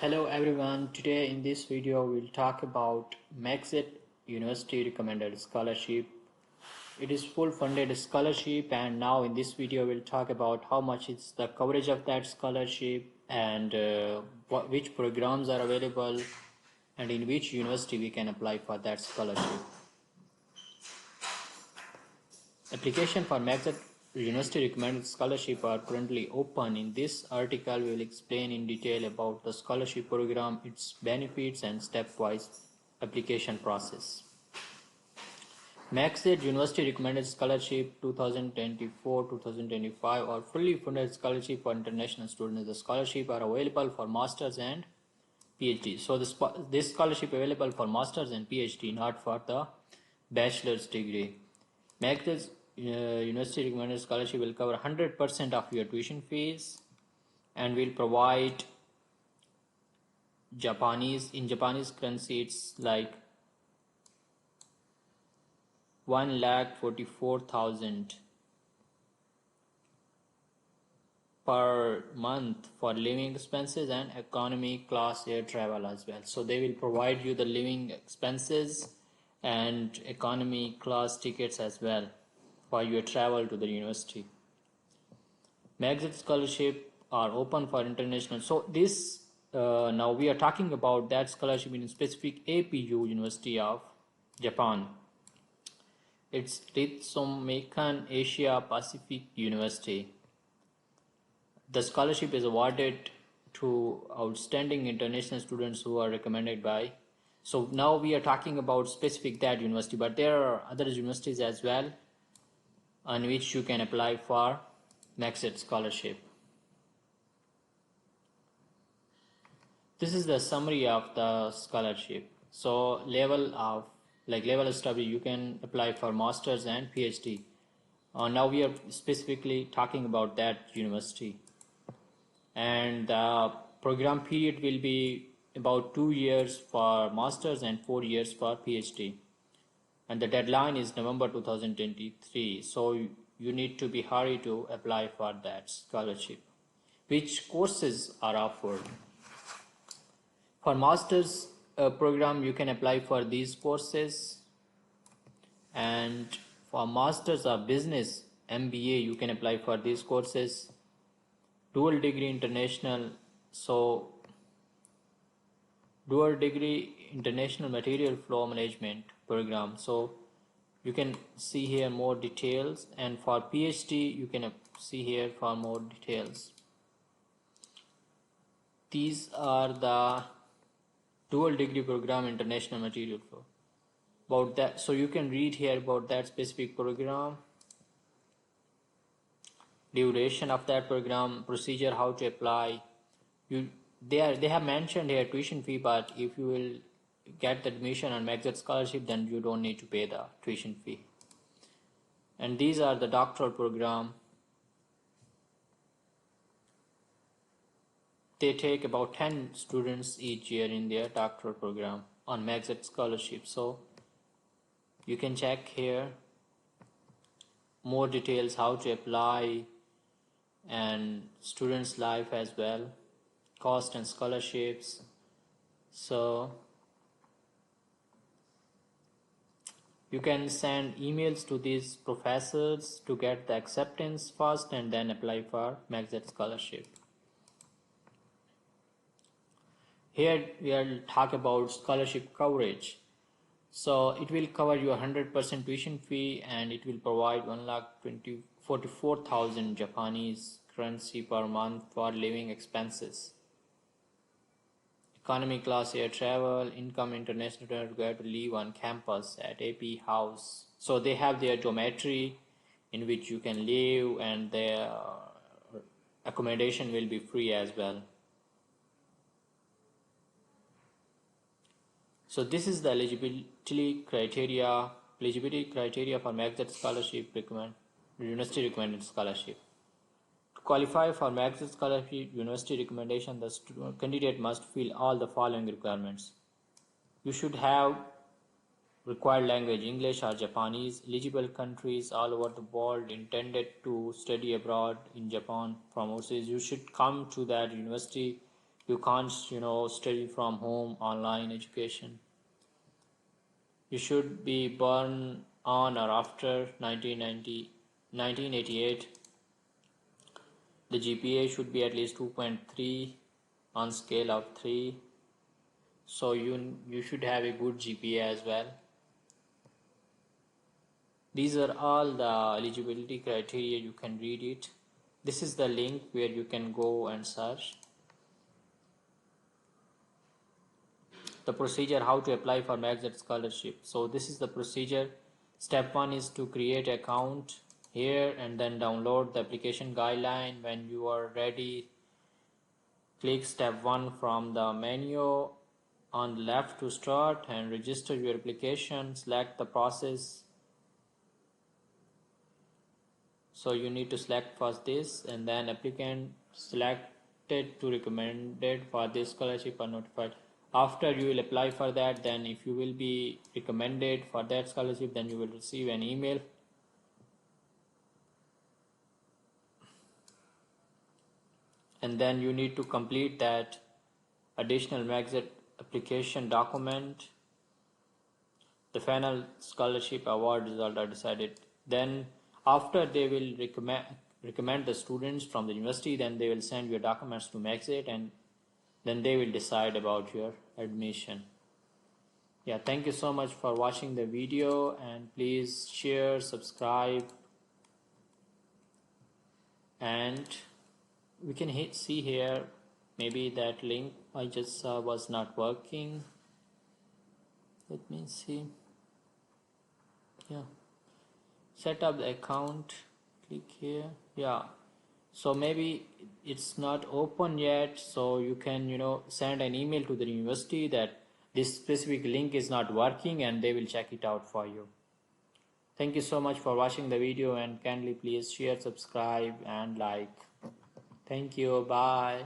Hello everyone, today in this video we'll talk about MEXT University Recommended Scholarship. It is full funded scholarship, and now in this video we'll talk about how much is the coverage of that scholarship and which programs are available and in which university we can apply for that scholarship. Application for MEXT University Recommended Scholarship are currently open. In this article, we will explain in detail about the scholarship program, its benefits, and stepwise application process. MEXT University Recommended Scholarship 2024-2025 or fully funded scholarship for international students. The scholarship are available for masters and PhD. So this scholarship available for masters and PhD, not for the bachelor's degree. MEXT University Recommended Scholarship will cover 100% of your tuition fees and will provide in Japanese currency it's like 1,44,000 per month for living expenses and economy class air travel as well. So they will provide you the living expenses and economy class tickets as well for your travel to the university. MEXT scholarship are open for international. So this now we are talking about that scholarship in specific APU, University of Japan. It's Ritsumeikan Asia Pacific University. The scholarship is awarded to outstanding international students who are recommended by. So now we are talking about specific that university, but there are other universities as well on which you can apply for MEXT scholarship. This is the summary of the scholarship. So level of study, you can apply for masters and PhD. Now we are specifically talking about that university, and the program period will be about 2 years for masters and 4 years for PhD. And the deadline is November 2023. So you need to be hurry to apply for that scholarship. Which courses are offered? For master's program, you can apply for these courses. And for masters of business, MBA, you can apply for these courses. Dual degree international, so dual degree international material flow management program. So you can see here more details, and for PhD you can see here for more details. These are the dual degree program international material flow. About that, so you can read here about that specific program, duration of that program, procedure, how to apply. They have mentioned here tuition fee, but if you will get the admission on MEXT scholarship, then you don't need to pay the tuition fee. And these are the doctoral program. They take about 10 students each year in their doctoral program on MEXT scholarship. So you can check here more details, how to apply, and students' life as well, cost and scholarships. So you can send emails to these professors to get the acceptance first and then apply for MEXT scholarship. Here we will talk about scholarship coverage. So it will cover your 100% tuition fee, and it will provide 1,44,000 Japanese currency per month for living expenses. Economy class air travel, income international student required to live on campus at AP house. So they have their dormitory in which you can live, and their accommodation will be free as well. So this is the eligibility criteria for MEXT scholarship university recommended scholarship. To qualify for MEXT scholarship university recommendation, the candidate must fill all the following requirements. You should have required language English or Japanese, eligible countries all over the world, intended to study abroad in Japan from overseas. You should come to that university You can't study from home, online education. You should be born on or after 1988. The GPA should be at least 2.3 on scale of 3. So you should have a good GPA as well. These are all the eligibility criteria. You can read it. This is the link where you can go and search. The procedure how to apply for MEXT Scholarship. So this is the procedure. Step 1 is to create an account here and then download the application guideline. When you are ready, click step 1 from the menu on the left to start and register your application. Select the process. So you need to select first this, and then applicant selected to recommended for this scholarship are notified. After you will apply for that, then if you will be recommended for that scholarship, then you will receive an email. And then you need to complete that additional MEXT application document. The final scholarship award result are decided. Then after they will recommend the students from the university, then they will send your documents to MEXT, and then they will decide about your admission. Yeah, thank you so much for watching the video, and please share, subscribe, and we can see here maybe that link I just saw was not working. Let me see. Yeah, set up the account, click here. Yeah, so maybe it's not open yet, so you can send an email to the university that this specific link is not working, and they will check it out for you. Thank you so much for watching the video, and kindly please share, subscribe and like. Thank you. Bye.